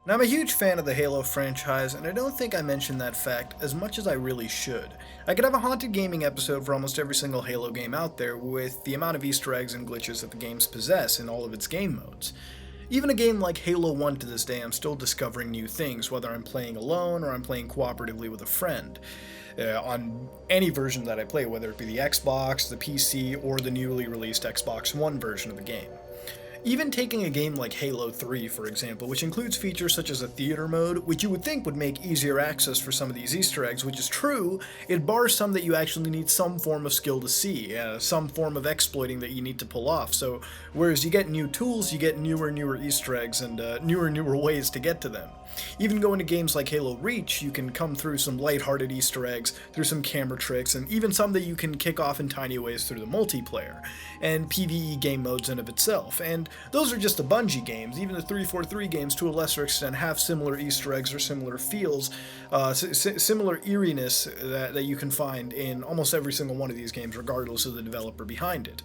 Now, I'm a huge fan of the Halo franchise, and I don't think I mentioned that fact as much as I really should. I could have a haunted gaming episode for almost every single Halo game out there with the amount of Easter eggs and glitches that the games possess in all of its game modes. Even a game like Halo 1 to this day, I'm still discovering new things, whether I'm playing alone or I'm playing cooperatively with a friend. On any version that I play, whether it be the Xbox, the PC, or the newly released Xbox One version of the game. Even taking a game like Halo 3, for example, which includes features such as a theater mode, which you would think would make easier access for some of these Easter eggs, which is true, it bars some that you actually need some form of skill to see, some form of exploiting that you need to pull off. So, whereas you get new tools, you get newer Easter eggs and newer ways to get to them. Even going to games like Halo Reach, you can come through some lighthearted Easter eggs, through some camera tricks, and even some that you can kick off in tiny ways through the multiplayer, and PvE game modes in of itself. And those are just the Bungie games. Even the 343 games, to a lesser extent, have similar Easter eggs or similar feels, similar eeriness that you can find in almost every single one of these games, regardless of the developer behind it.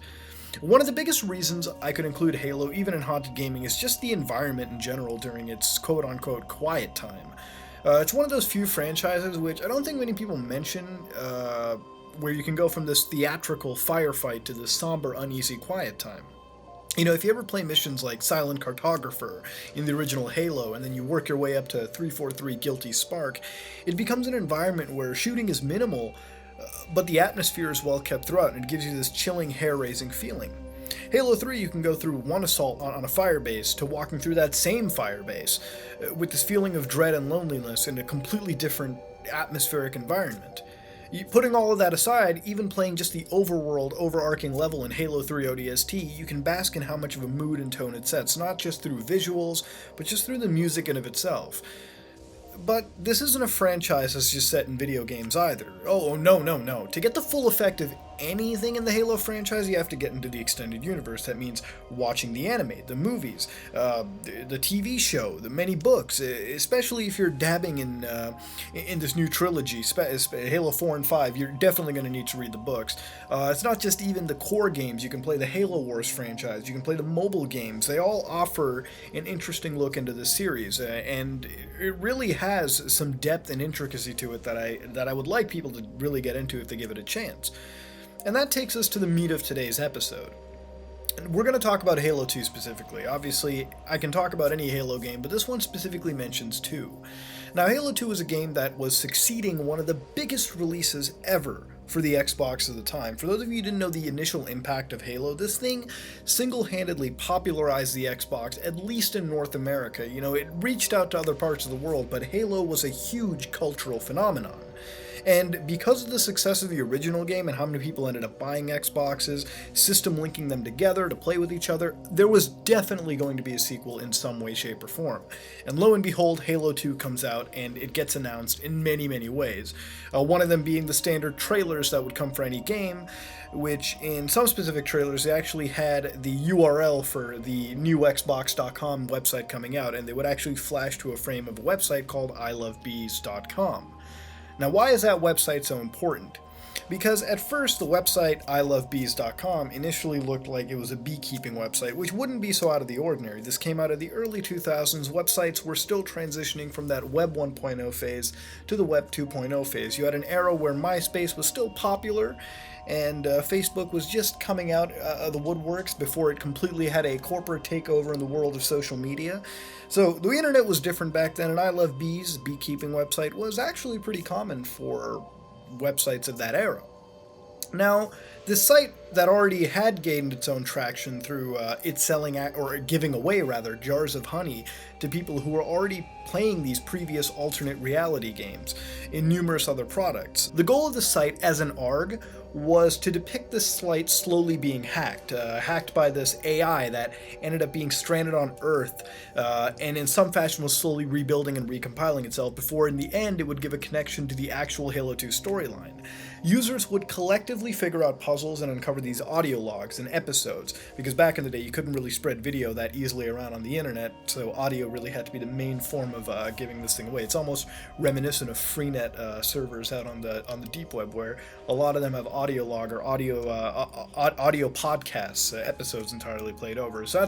One of the biggest reasons I could include Halo even in haunted gaming is just the environment in general during its quote-unquote quiet time. It's one of those few franchises which I don't think many people mention, where you can go from this theatrical firefight to this somber, uneasy quiet time. You know, if you ever play missions like Silent Cartographer in the original Halo, and then you work your way up to 343 Guilty Spark, it becomes an environment where shooting is minimal, but the atmosphere is well kept throughout, and it gives you this chilling, hair-raising feeling. Halo 3, you can go through one assault on a firebase to walking through that same firebase, with this feeling of dread and loneliness in a completely different atmospheric environment. Putting all of that aside, even playing just the overworld, overarching level in Halo 3 ODST, you can bask in how much of a mood and tone it sets, not just through visuals, but just through the music in of itself. But this isn't a franchise that's just set in video games either. Oh, no. To get the full effect of anything in the Halo franchise, you have to get into the extended universe. That means watching the anime, the movies, the TV show, the many books, especially if you're dabbing in this new trilogy, Halo 4 and 5, you're definitely going to need to read the books. It's not just even the core games. You can play the Halo Wars franchise, you can play the mobile games. They all offer an interesting look into the series, and it really has some depth and intricacy to it that I would like people to really get into if they give it a chance. And that takes us to the meat of today's episode. And we're going to talk about Halo 2 specifically. Obviously, I can talk about any Halo game, but this one specifically mentions 2. Now, Halo 2 is a game that was succeeding one of the biggest releases ever for the Xbox at the time. For those of you who didn't know the initial impact of Halo, this thing single-handedly popularized the Xbox, at least in North America. You know, it reached out to other parts of the world, but Halo was a huge cultural phenomenon. And because of the success of the original game and how many people ended up buying Xboxes, system linking them together to play with each other, there was definitely going to be a sequel in some way, shape, or form. And lo and behold, Halo 2 comes out and it gets announced in many ways. One of them being the standard trailers that would come for any game, which in some specific trailers they actually had the URL for the new Xbox.com website coming out, and they would actually flash to a frame of a website called ilovebees.com. Now, why is that website so important? Because at first, the website ilovebees.com initially looked like it was a beekeeping website, which wouldn't be so out of the ordinary. This came out of the early 2000s. Websites were still transitioning from that Web 1.0 phase to the Web 2.0 phase. You had an era where MySpace was still popular, and Facebook was just coming out of the woodworks before it completely had a corporate takeover in the world of social media. So the internet was different back then, and I Love Bees, the beekeeping website, was actually pretty common for websites of that era. Now, this site that already had gained its own traction through it selling, or giving away rather, jars of honey to people who were already playing these previous alternate reality games in numerous other products. The goal of the site as an ARG was to depict this site slowly being hacked by this AI that ended up being stranded on Earth, and in some fashion was slowly rebuilding and recompiling itself before in the end it would give a connection to the actual Halo 2 storyline. Users would collectively figure out puzzles and uncover these audio logs and episodes, because back in the day you couldn't really spread video that easily around on the internet, so audio really had to be the main form of giving this thing away. It's almost reminiscent of Freenet servers out on the deep web, where a lot of them have audio log or audio podcasts, episodes entirely played over. So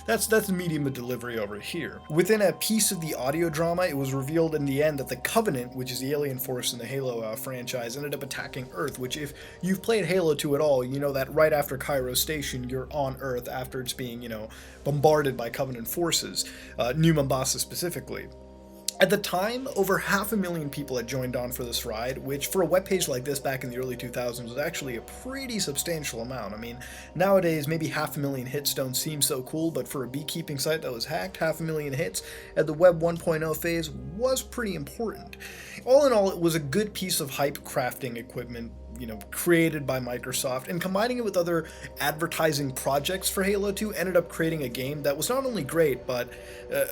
that's the medium of delivery over here. Within a piece of the audio drama, it was revealed in the end that the Covenant, which is the alien force in the Halo franchise, ended up attacking Earth, which if you've played Halo 2 at all, you know that right after Cairo Station, you're on Earth after it's being, bombarded by Covenant forces, New Mombasa specifically. At the time, over 500,000 people had joined on for this ride, which for a webpage like this back in the early 2000s was actually a pretty substantial amount. I mean, nowadays maybe 500,000 hits don't seem so cool, but for a beekeeping site that was hacked, 500,000 hits at the Web 1.0 phase was pretty important. All in all, it was a good piece of hype crafting equipment, created by Microsoft, and combining it with other advertising projects for Halo 2 ended up creating a game that was not only great, but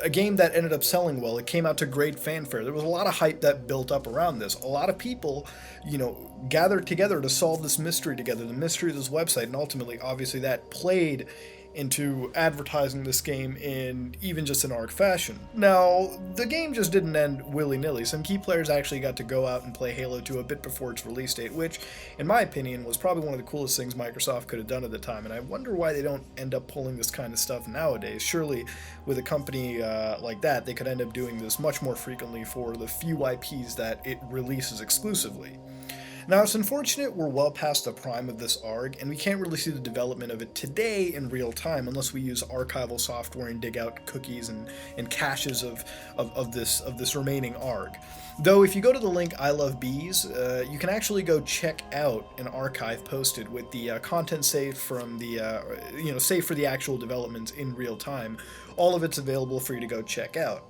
a game that ended up selling well. It came out to great fanfare. There was a lot of hype that built up around this. A lot of people, gathered together to solve this mystery together, the mystery of this website, and ultimately, obviously, that played into advertising this game in even just an ARG fashion. Now, the game just didn't end willy-nilly. Some key players actually got to go out and play Halo 2 a bit before its release date, which, in my opinion, was probably one of the coolest things Microsoft could have done at the time, and I wonder why they don't end up pulling this kind of stuff nowadays. Surely, with a company like that, they could end up doing this much more frequently for the few IPs that it releases exclusively. Now, it's unfortunate we're well past the prime of this ARG, and we can't really see the development of it today in real time unless we use archival software and dig out cookies and caches of this remaining ARG. Though, if you go to the link I Love Bees, you can actually go check out an archive posted with the content saved from the, saved for the actual developments in real time. All of it's available for you to go check out.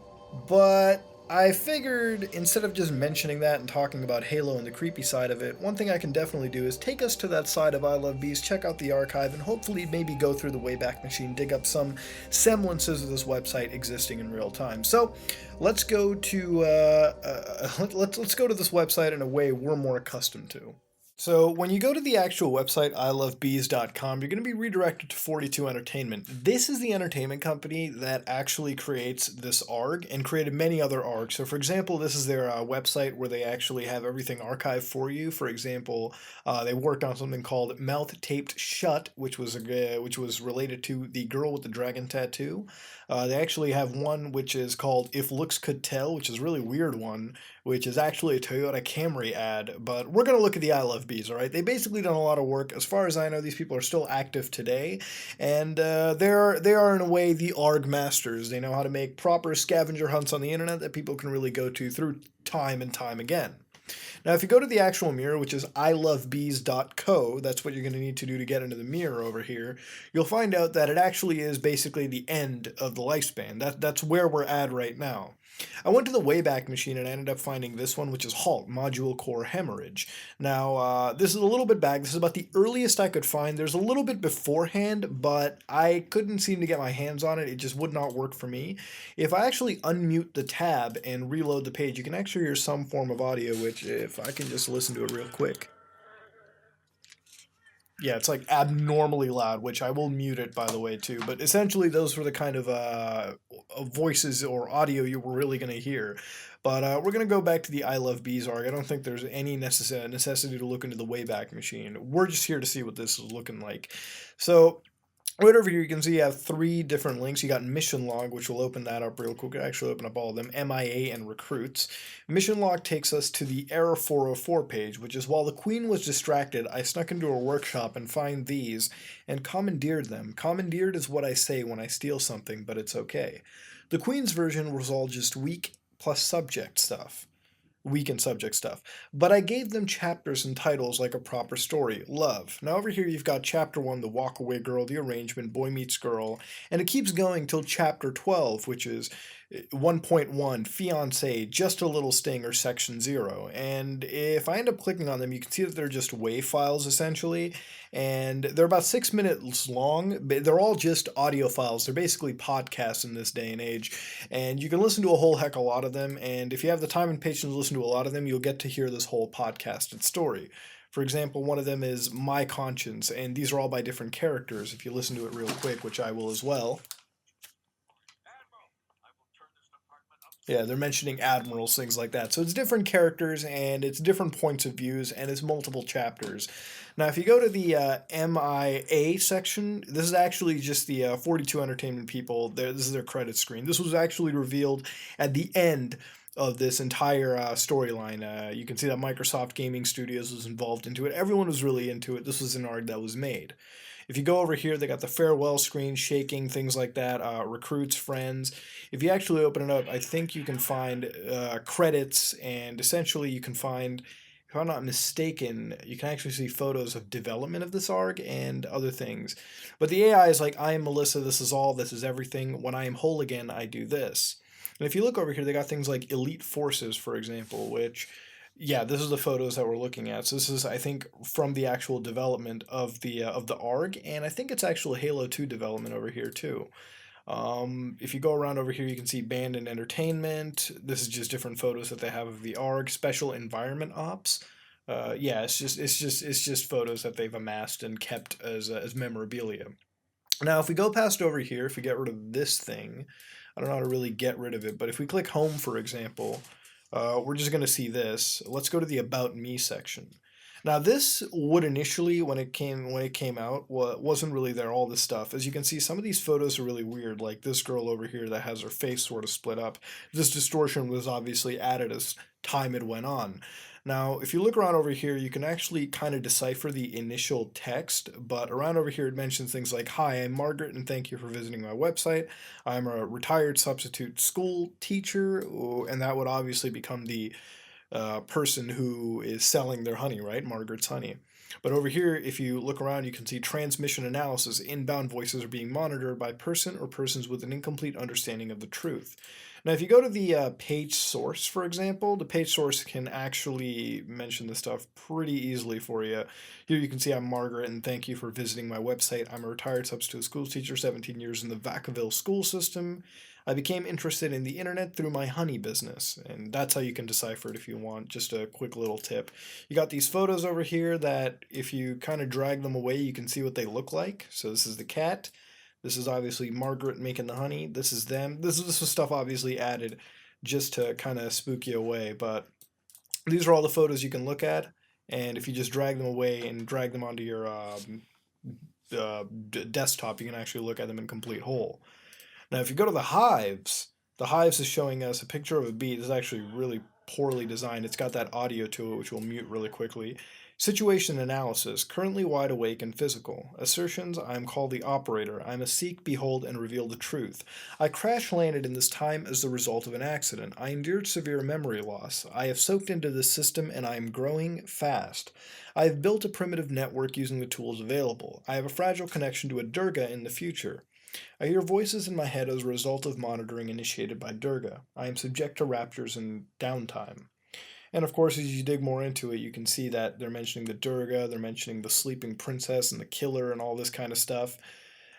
But I figured instead of just mentioning that and talking about Halo and the creepy side of it, one thing I can definitely do is take us to that side of I Love Bees, check out the archive, and hopefully maybe go through the Wayback Machine, dig up some semblances of this website existing in real time. So let's go to let's go to this website in a way we're more accustomed to. So when you go to the actual website, ilovebees.com, you're going to be redirected to 42 Entertainment. This is the entertainment company that actually creates this ARG and created many other ARGs. So for example, this is their website where they actually have everything archived for you. For example, they worked on something called Mouth Taped Shut, which was related to the girl with the dragon tattoo. They actually have one which is called If Looks Could Tell, which is a really weird one, which is actually a Toyota Camry ad, but we're going to look at the I Love Bees, all right? They basically done a lot of work. As far as I know, these people are still active today, and they are in a way the ARG masters. They know how to make proper scavenger hunts on the internet that people can really go to through time and time again. Now, if you go to the actual mirror, which is ilovebees.co, that's what you're going to need to do to get into the mirror over here, you'll find out that it actually is basically the end of the lifespan. That's where we're at right now. I went to the Wayback Machine and I ended up finding this one, which is Halt, Module Core Hemorrhage. Now, this is a little bit back. This is about the earliest I could find. There's a little bit beforehand, but I couldn't seem to get my hands on it. It just would not work for me. If I actually unmute the tab and reload the page, you can actually hear some form of audio, which if I can just listen to it real quick. Yeah, it's like abnormally loud, which I will mute it, by the way, too. But essentially, those were the kind of voices or audio you were really going to hear. But we're going to go back to the I Love Bees ARG. I don't think there's any necessity to look into the Wayback Machine. We're just here to see what this is looking like. So right over here, you can see you have 3 different links. You got Mission Log, which will open that up real quick. It'll actually open up all of them, MIA and Recruits. Mission Log takes us to the Error 404 page, which is while the Queen was distracted, I snuck into her workshop and find these and commandeered them. Commandeered is what I say when I steal something, but it's okay. The Queen's version was all just weak plus subject stuff. Weak and subject stuff. But I gave them chapters and titles like a proper story. Love. Now over here you've got chapter 1, the walkaway girl, the arrangement, boy meets girl, and it keeps going till chapter 12, which is 1.1, fiance, just a little sting, or section 0. And if I end up clicking on them, you can see that they're just WAV files essentially, and they're about 6 minutes long. They're all just audio files. They're basically podcasts in this day and age, and you can listen to a whole heck of a lot of them, and if you have the time and patience to listen to a lot of them, you'll get to hear this whole podcasted story. For example, one of them is My Conscience, and these are all by different characters. If you listen to it real quick, which I will as well. Yeah, they're mentioning admirals, things like that. So it's different characters and it's different points of views and it's multiple chapters. Now, if you go to the MIA section, this is actually just the 42 Entertainment people. This is their credit screen. This was actually revealed at the end of this entire storyline. You can see that Microsoft Gaming Studios was involved into it. Everyone was really into it. This was an ARG that was made. If you go over here, they got the farewell screen, shaking, things like that, recruits, friends. If you actually open it up, I think you can find credits, and essentially you can find, if I'm not mistaken, you can actually see photos of development of this ARG and other things. But the AI is like, I am Melissa, this is all, this is everything. When I am whole again, I do this. And if you look over here, they got things like Elite Forces, for example, which, yeah, this is the photos that we're looking at. So this is, I think, from the actual development of the ARG, and I think it's actual Halo 2 development over here too. If you go around over here, you can see band and entertainment. This is just different photos that they have of the ARG. Special environment ops. Yeah, it's just photos that they've amassed and kept as memorabilia. Now, if we go past over here, if we get rid of this thing, I don't know how to really get rid of it, but if we click home, for example, we're just going to see this. Let's go to the About Me section. Now, this would initially, when it came out, wasn't really there, all this stuff. As you can see, some of these photos are really weird, like this girl over here that has her face sort of split up. This distortion was obviously added as time it went on. Now, if you look around over here, you can actually kind of decipher the initial text, but around over here it mentions things like, "Hi, I'm Margaret, and thank you for visiting my website. I'm a retired substitute school teacher," and that would obviously become the person who is selling their honey, right? Margaret's Honey. But over here, if you look around, you can see transmission analysis. Inbound voices are being monitored by person or persons with an incomplete understanding of the truth. Now, if you go to the page source, for example, the page source can actually mention this stuff pretty easily for you. Here you can see I'm Margaret, and thank you for visiting my website. I'm a retired substitute school teacher, 17 years in the Vacaville school system. I became interested in the internet through my honey business, and that's how you can decipher it if you want. Just a quick little tip. You got these photos over here that if you kind of drag them away, you can see what they look like. So this is the cat. This is obviously Margaret making the honey. This is them. This was stuff obviously added just to kind of spook you away, but these are all the photos you can look at, and if you just drag them away and drag them onto your desktop, you can actually look at them in complete whole. Now, if you go to the Hives is showing us a picture of a bee. This is actually really poorly designed. It's got that audio to it, which we'll mute really quickly. Situation analysis. Currently wide awake and physical. Assertions. I am called the operator. I am a seek, behold, and reveal the truth. I crash landed in this time as the result of an accident. I endured severe memory loss. I have soaked into this system and I am growing fast. I have built a primitive network using the tools available. I have a fragile connection to a Durga in the future. I hear voices in my head as a result of monitoring initiated by Durga. I am subject to raptures and downtime. And of course, as you dig more into it, you can see that they're mentioning the Durga, they're mentioning the sleeping princess and the killer and all this kind of stuff,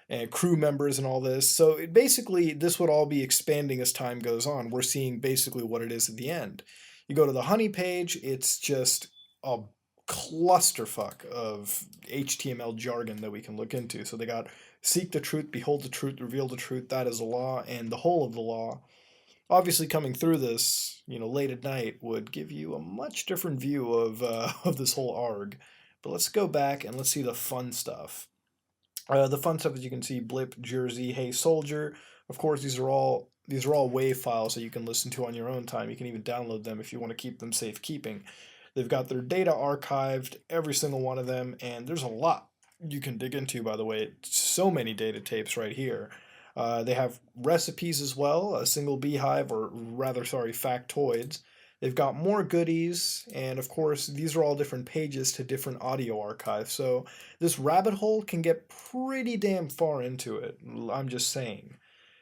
and crew members and all this. So basically, this would all be expanding as time goes on. We're seeing basically what it is at the end. You go to the honey page, it's just a clusterfuck of HTML jargon that we can look into. So they got seek the truth, behold the truth, reveal the truth, that is the law, and the whole of the law. Obviously, coming through this, late at night would give you a much different view of of this whole ARG. But let's go back and let's see the fun stuff. The fun stuff that you can see: Blip, Jersey, Hey Soldier. Of course, these are all WAV files that you can listen to on your own time. You can even download them if you want to keep them safekeeping. They've got their data archived, every single one of them, and there's a lot you can dig into, by the way. So many data tapes right here. They have recipes as well, a single beehive, or rather, sorry, factoids. They've got more goodies, and of course, these are all different pages to different audio archives. So this rabbit hole can get pretty damn far into it. I'm just saying.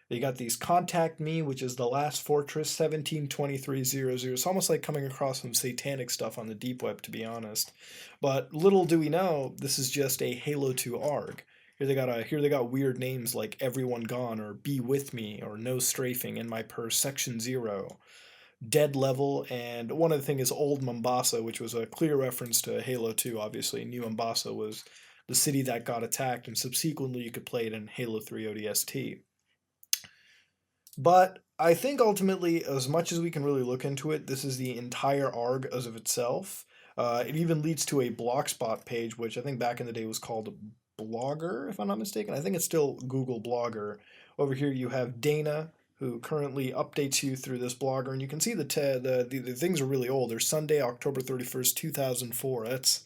They got these Contact Me, which is the Last Fortress 172300. It's almost like coming across some satanic stuff on the deep web, to be honest. But little do we know, this is just a Halo 2 ARG. Here they got weird names like Everyone Gone, or Be With Me, or No Strafing, In My Purse, Section 0. dead level, and one of the things is Old Mombasa, which was a clear reference to Halo 2, obviously. New Mombasa was the city that got attacked, and subsequently you could play it in Halo 3 ODST. But I think ultimately, as much as we can really look into it, this is the entire ARG as of itself. It even leads to a Blogspot page, which I think back in the day was called Blogger, if I'm not mistaken. I think it's still Google Blogger. Over here you have Dana, who currently updates you through this blogger, and you can see the things are really old. They're Sunday, October 31st, 2004. That's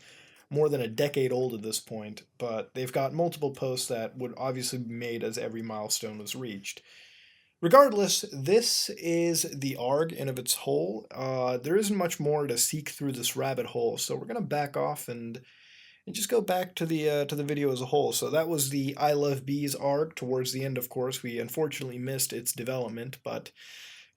more than a decade old at this point, but they've got multiple posts that would obviously be made as every milestone was reached. Regardless, this is the ARG in of its whole. There isn't much more to seek through this rabbit hole, so we're gonna back off and just go back to the video as a whole. So that was the I Love Bees ARG. Towards the end, of course, we unfortunately missed its development, but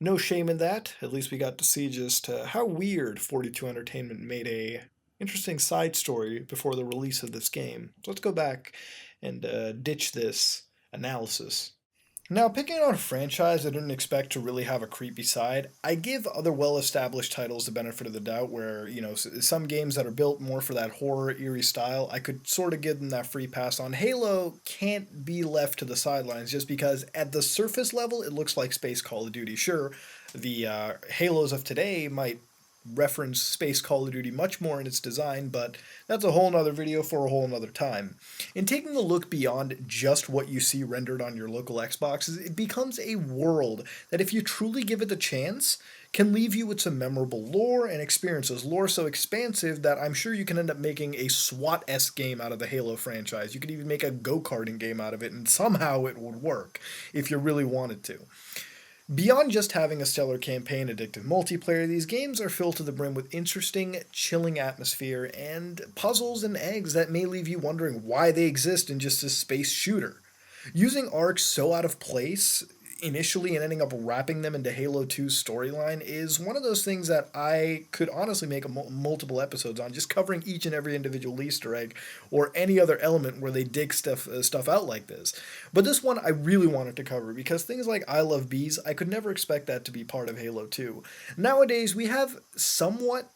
no shame in that. At least we got to see just how weird 42 Entertainment made a interesting side story before the release of this game. So let's go back and ditch this analysis. Now, picking out a franchise I didn't expect to really have a creepy side, I give other well-established titles the benefit of the doubt where, some games that are built more for that horror, eerie style, I could sort of give them that free pass on. Halo can't be left to the sidelines just because at the surface level, it looks like Space Call of Duty. Sure, the Halos of today might reference Space Call of Duty much more in its design, but that's a whole nother video for a whole nother time. In taking a look beyond just what you see rendered on your local Xboxes, it becomes a world that if you truly give it the chance, can leave you with some memorable lore and experiences. Lore so expansive that I'm sure you can end up making a SWAT-esque game out of the Halo franchise. You could even make a go-karting game out of it, and somehow it would work if you really wanted to. Beyond just having a stellar campaign, addictive multiplayer, these games are filled to the brim with interesting, chilling atmosphere and puzzles and eggs that may leave you wondering why they exist in just a space shooter. Using arcs so out of place initially and ending up wrapping them into Halo 2's storyline is one of those things that I could honestly make multiple episodes on, just covering each and every individual Easter egg or any other element where they dig stuff out like this. But this one I really wanted to cover because things like I Love Bees, I could never expect that to be part of Halo 2. Nowadays, we have somewhat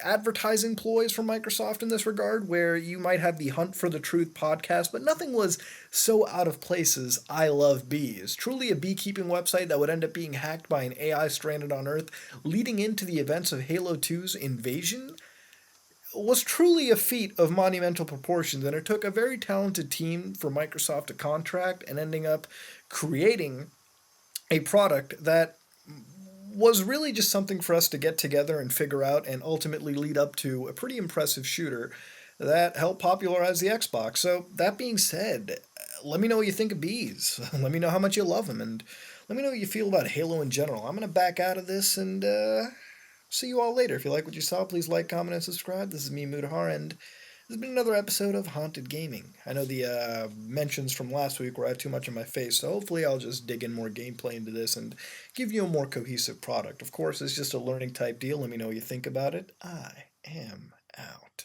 advertising ploys from Microsoft in this regard, where you might have the Hunt for the Truth podcast, but nothing was so out of place as I Love Bees. Truly a beekeeping website that would end up being hacked by an AI stranded on Earth, leading into the events of Halo 2's invasion, was truly a feat of monumental proportions, and it took a very talented team for Microsoft to contract and ending up creating a product that was really just something for us to get together and figure out and ultimately lead up to a pretty impressive shooter that helped popularize the Xbox. So, that being said, let me know what you think of bees. Let me know how much you love them, and let me know what you feel about Halo in general. I'm going to back out of this and see you all later. If you like what you saw, please like, comment, and subscribe. This is me, Mudahar, and this has been another episode of Haunted Gaming. I know the mentions from last week were I had too much on my face, so hopefully I'll just dig in more gameplay into this and give you a more cohesive product. Of course, it's just a learning type deal. Let me know what you think about it. I am out.